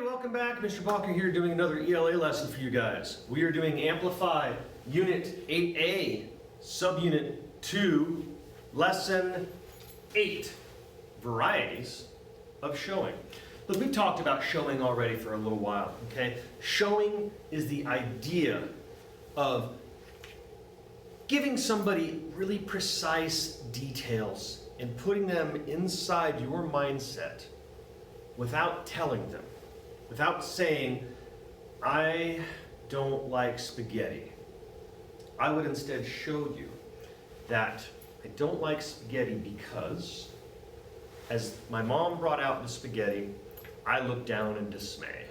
Welcome back. Mr. Balker here doing another ELA lesson for you guys. We are doing Amplify Unit 8A, Subunit 2, Lesson 8, Varieties of Showing. Look, we've talked about showing already for a little while, okay? Showing is the idea of giving somebody really precise details and putting them inside your mindset without telling them. Without saying, I don't like spaghetti. I would instead show you that I don't like spaghetti because, as my mom brought out the spaghetti, I looked down in dismay.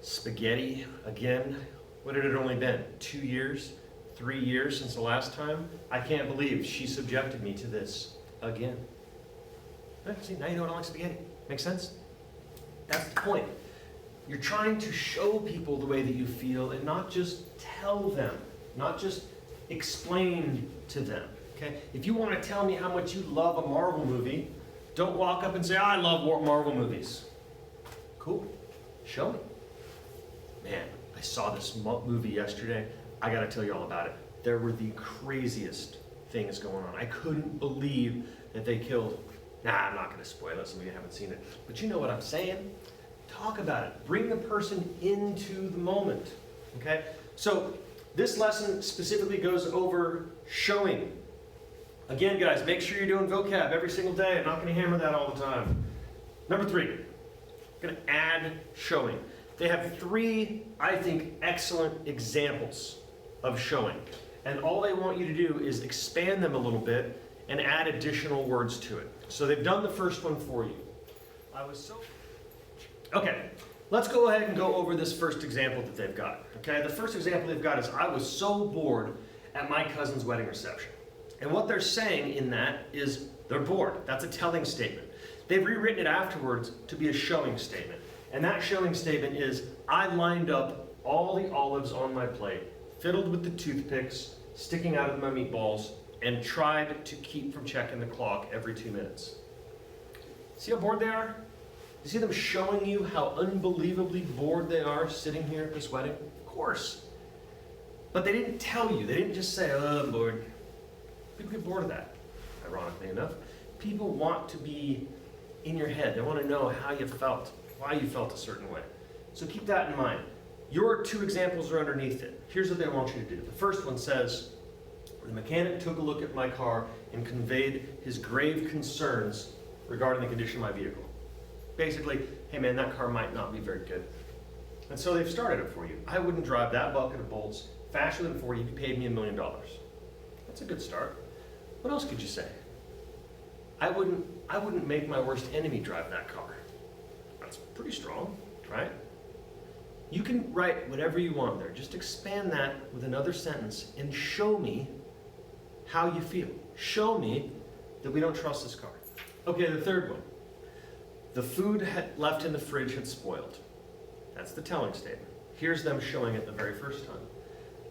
Spaghetti, again, what had it only been? 2 years, 3 years since the last time? I can't believe she subjected me to this again. See, now you know I don't like spaghetti. Make sense? That's the point. You're trying to show people the way that you feel and not just tell them, not just explain to them, okay? If you want to tell me how much you love a Marvel movie, don't walk up and say, I love Marvel movies. Cool, show me. Man, I saw this movie yesterday. I gotta tell you all about it. There were the craziest things going on. I couldn't believe that they killed. Nah, I'm not gonna spoil it, some of you haven't seen it. But you know what I'm saying? Talk about it. Bring the person into the moment, okay? So this lesson specifically goes over showing. Again, guys, make sure you're doing vocab every single day. I'm not going to hammer that all the time. Number 3, I'm going to add showing. They have 3, I think, excellent examples of showing. And all they want you to do is expand them a little bit and add additional words to it. So they've done the first one for you. Okay, let's go ahead and go over this first example that they've got. Okay, the first example they've got is, I was so bored at my cousin's wedding reception. And what they're saying in that is they're bored. That's a telling statement. They've rewritten it afterwards to be a showing statement. And that showing statement is, I lined up all the olives on my plate, fiddled with the toothpicks sticking out of my meatballs, and tried to keep from checking the clock every 2 minutes. See how bored they are? You see them showing you how unbelievably bored they are sitting here at this wedding? Of course. But they didn't tell you. They didn't just say, oh, I'm bored. People get bored of that, ironically enough. People want to be in your head. They want to know how you felt, why you felt a certain way. So keep that in mind. Your 2 examples are underneath it. Here's what they want you to do. The first one says, the mechanic took a look at my car and conveyed his grave concerns regarding the condition of my vehicle. Basically, hey man, that car might not be very good. And so they've started it for you. I wouldn't drive that bucket of bolts faster than 40 if you paid me $1 million. That's a good start. What else could you say? I wouldn't make my worst enemy drive that car. That's pretty strong, right? You can write whatever you want there. Just expand that with another sentence and show me how you feel. Show me that we don't trust this car. Okay, the third one. The food left in the fridge had spoiled. That's the telling statement. Here's them showing it the very first time.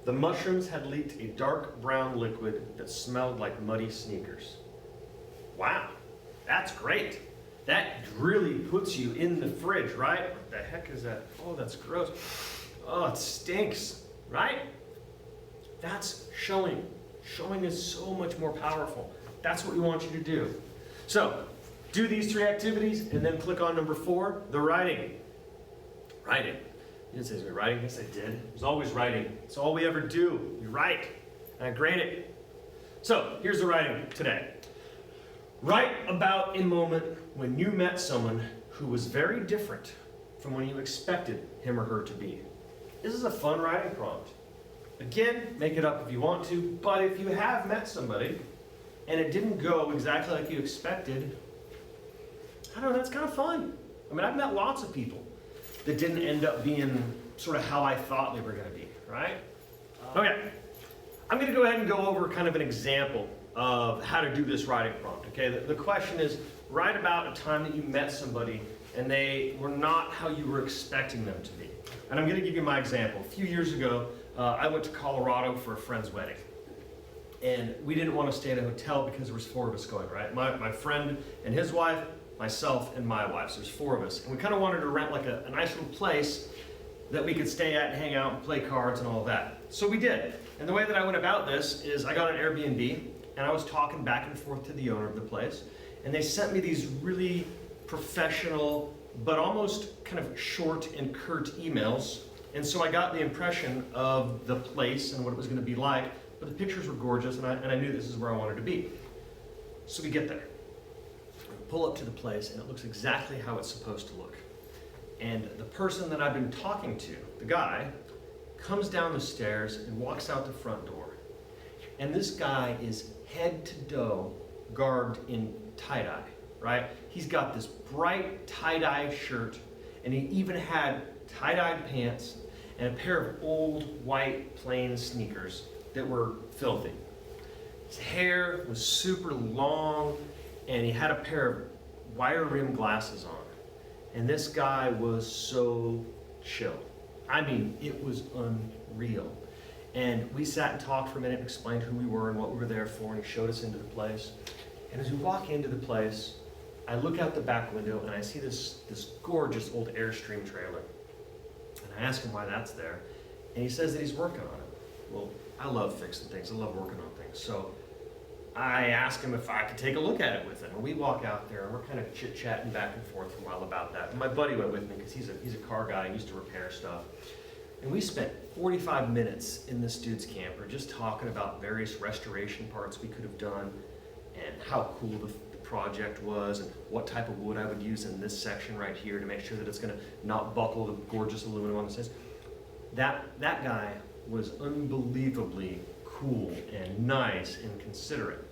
The mushrooms had leaked a dark brown liquid that smelled like muddy sneakers. Wow, that's great. That really puts you in the fridge, right? What the heck is that? Oh, that's gross. Oh, it stinks, right? That's showing. Showing is so much more powerful. That's what we want you to do. So, do these 3 activities and then click on number 4, the writing. Writing. You didn't say it was writing. Yes, I did. It was always writing. It's all we ever do. We write. And I grade it. So, here's the writing today. Write about a moment when you met someone who was very different from when you expected him or her to be. This is a fun writing prompt. Again, make it up if you want to, but if you have met somebody and it didn't go exactly like you expected, I don't know, that's kind of fun. I mean, I've met lots of people that didn't end up being sort of how I thought they were going to be, right? Okay, I'm going to go ahead and go over kind of an example of how to do this writing prompt, okay? The question is, write about a time that you met somebody and they were not how you were expecting them to be. And I'm going to give you my example. A few years ago, I went to Colorado for a friend's wedding. And we didn't want to stay in a hotel because there was 4 of us going, right? My friend and his wife, myself and my wife. So there's 4 of us. And we kind of wanted to rent like a nice little place that we could stay at and hang out and play cards and all of that. So we did. And the way that I went about this is I got an Airbnb and I was talking back and forth to the owner of the place. And they sent me these really professional, but almost kind of short and curt emails. And so I got the impression of the place and what it was going to be like, but the pictures were gorgeous and I knew this is where I wanted to be. So we get there. Pull up to the place and it looks exactly how it's supposed to look. And the person that I've been talking to, the guy, comes down the stairs and walks out the front door. And this guy is head to toe garbed in tie-dye, right? He's got this bright tie-dye shirt and he even had tie-dyed pants and a pair of old white plain sneakers that were filthy. His hair was super long and he had a pair of wire rim glasses on. And this guy was so chill. I mean, it was unreal. And we sat and talked for a minute and explained who we were and what we were there for, and he showed us into the place. And as we walk into the place, I look out the back window and I see this gorgeous old Airstream trailer. And I ask him why that's there. And he says that he's working on it. Well, I love fixing things. I love working on things. So I asked him if I could take a look at it with him. And we walk out there and we're kind of chit-chatting back and forth for a while about that. And my buddy went with me because he's a car guy. He used to repair stuff. And we spent 45 minutes in this dude's camper just talking about various restoration parts we could have done and how cool the project was and what type of wood I would use in this section right here to make sure that it's going to not buckle the gorgeous aluminum on the sides. That guy was unbelievably cool and nice and considerate.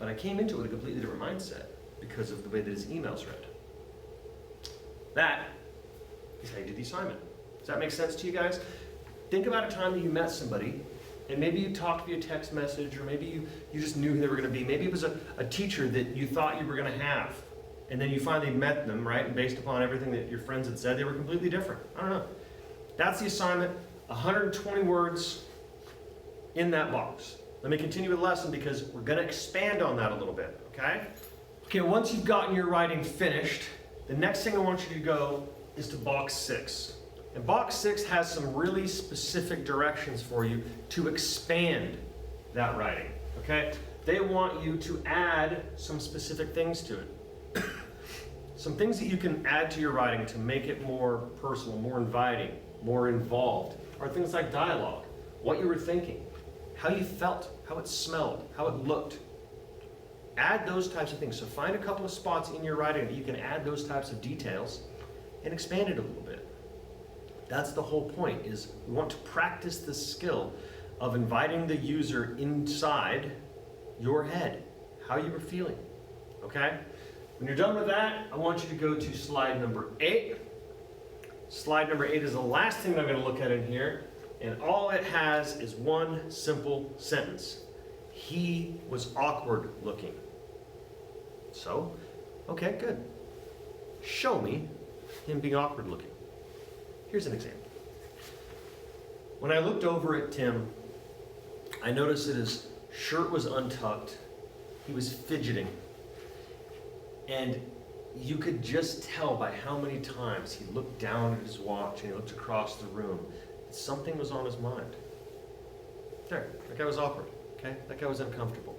But I came into it with a completely different mindset because of the way that his emails read. That is how you do the assignment. Does that make sense to you guys? Think about a time that you met somebody and maybe you talked via text message or maybe you just knew who they were going to be. Maybe it was a teacher that you thought you were going to have and then you finally met them, right? And based upon everything that your friends had said, they were completely different. I don't know. That's the assignment, 120 words in that box. Let me continue with the lesson because we're going to expand on that a little bit, okay? Okay, once you've gotten your writing finished, the next thing I want you to go is to box 6. And box 6 has some really specific directions for you to expand that writing, okay? They want you to add some specific things to it. Some things that you can add to your writing to make it more personal, more inviting, more involved, are things like dialogue, what you were thinking, how you felt, how it smelled, how it looked. Add those types of things. So find a couple of spots in your writing that you can add those types of details and expand it a little bit. That's the whole point, is we want to practice the skill of inviting the user inside your head, how you were feeling, okay? When you're done with that, I want you to go to slide number 8. Slide number 8 is the last thing I'm going to look at in here, and all it has is one simple sentence. He was awkward looking. So, okay, good. Show me him being awkward looking. Here's an example. When I looked over at Tim, I noticed that his shirt was untucked. He was fidgeting. And you could just tell by how many times he looked down at his watch and he looked across the room that something was on his mind. There, that guy was awkward, okay? That guy was uncomfortable.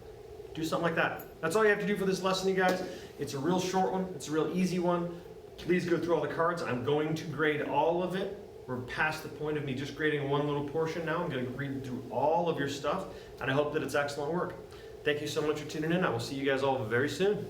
Do something like that. That's all you have to do for this lesson, you guys. It's a real short one. It's a real easy one. Please go through all the cards. I'm going to grade all of it. We're past the point of me just grading one little portion now. I'm going to read through all of your stuff, and I hope that it's excellent work. Thank you so much for tuning in. I will see you guys all very soon.